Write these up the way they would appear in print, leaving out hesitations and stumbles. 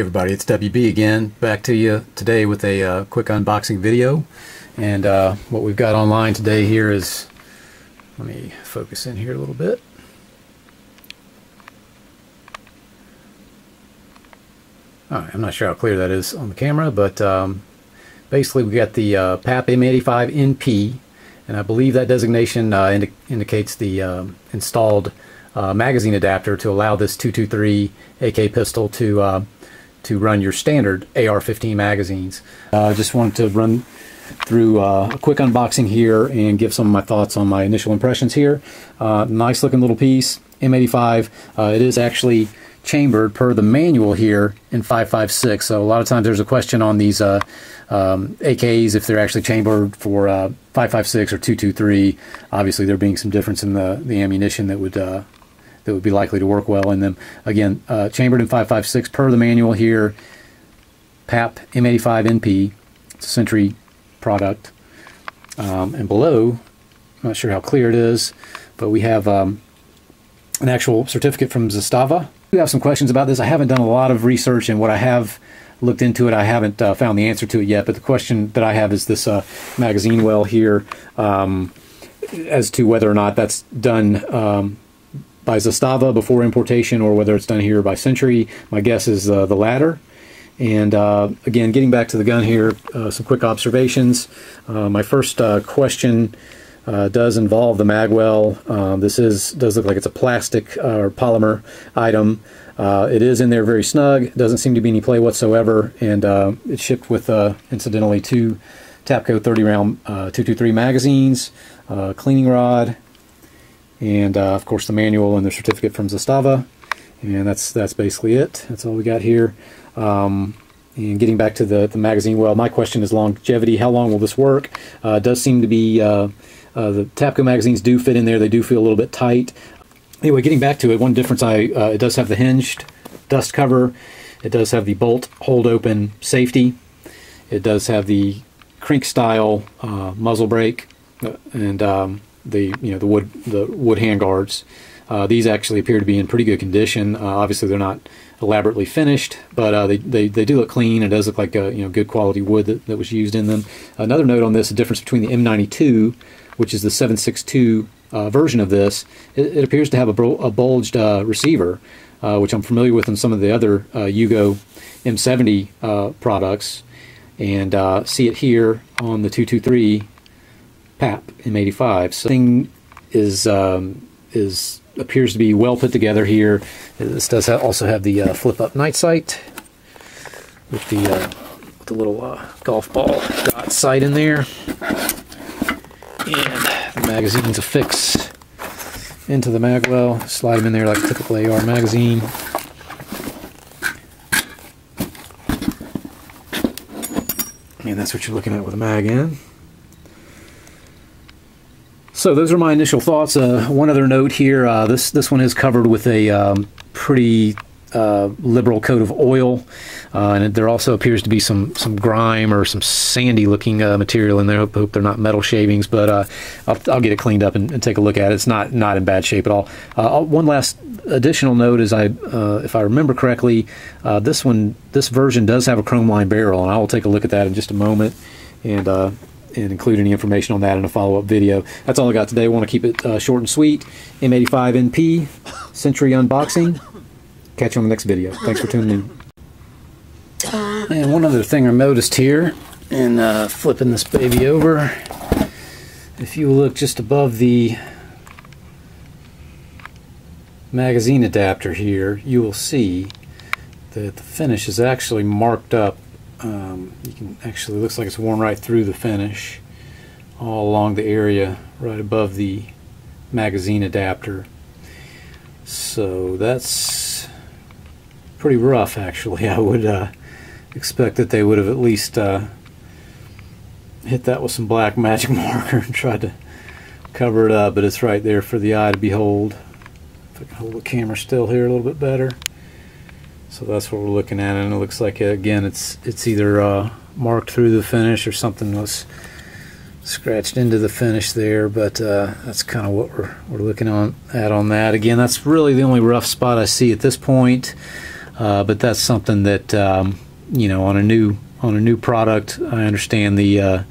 everybody, it's WB again, back to you today with a quick unboxing video. And what we've got online today here is, let me focus in here a little bit. Alright, I'm not sure how clear that is on the camera, but basically we got the PAP M85 NP, and I believe that designation indicates the installed magazine adapter to allow this .223 AK pistol to run your standard AR-15 magazines. I just wanted to run through a quick unboxing here and give some of my thoughts on my initial impressions here. Nice looking little piece, M85. It is actually chambered per the manual here in 5.56. So a lot of times there's a question on these AKs if they're actually chambered for 5.56 or 223. Obviously there being some difference in the ammunition that would be likely to work well in them. Again, chambered in 5.56 per the manual here. PAP M85 NP. It's a Century product. And below, I'm not sure how clear it is, but we have an actual certificate from ZASTAVA. We have some questions about this. I haven't done a lot of research, and what I have looked into it, I haven't found the answer to it yet. But the question that I have is this magazine well here, as to whether or not that's done by ZASTAVA before importation, or whether it's done here by Century. My guess is the latter. And again, getting back to the gun here, some quick observations. My first question does involve the magwell. This does look like it's a plastic or polymer item. It is in there very snug. Doesn't seem to be any play whatsoever, and it's shipped with incidentally 2 Tapco 30-round 223 magazines, cleaning rod, and of course the manual and the certificate from ZASTAVA. And that's basically it. That's all we got here. And getting back to the magazine well, my question is longevity. How long will this work? It does seem to be the Tapco magazines do fit in there. They do feel a little bit tight. Anyway, getting back to it, one difference, it does have the hinged dust cover. It does have the bolt hold open safety. It does have the crink style muzzle brake and the wood hand guards. These actually appear to be in pretty good condition. Obviously, they're not elaborately finished, but they do look clean. It does look like good quality wood that was used in them. Another note on this: the difference between the M92, which is the 7.62 version of this, it appears to have a bulged receiver, which I'm familiar with in some of the other Yugo M70 products, and see it here on the 223 PAP M85. So thing appears to be well put together here. This does also have the flip-up night sight with the little golf ball dot sight in there, and the magazine's affixed into the magwell. Slide them in there like a typical AR magazine. And that's what you're looking at with a mag in. So those are my initial thoughts. One other note here, this one is covered with a pretty liberal coat of oil, and there also appears to be some grime or some sandy looking material in there. I hope they're not metal shavings, but I'll get it cleaned up and take a look at it. It's not in bad shape at all. One last additional note is, if I remember correctly, this version does have a chrome line barrel, and I will take a look at that in just a moment, and include any information on that in a follow-up video. That's all I got today. I want to keep it short and sweet. M85 NP, Century unboxing. Catch you on the next video. Thanks for tuning in. And one other thing I noticed here, and flipping this baby over, if you look just above the magazine adapter here, you will see that the finish is actually marked up. You can actually, looks like it's worn right through the finish, all along the area right above the magazine adapter. So that's pretty rough, actually. I would expect that they would have at least hit that with some black magic marker and tried to cover it up, but it's right there for the eye to behold. If I can hold the camera still here a little bit better. So that's what we're looking at, and it looks like, again, it's either marked through the finish or something was scratched into the finish there, but that's kind of what we're looking at on that. Again, that's really the only rough spot I see at this point. but that's something that you know, on a new product, I understand the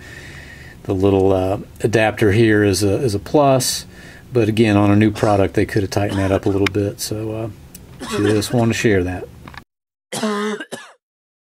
little adapter here is a plus, but again, on a new product they could have tightened that up a little bit. So just want to share that.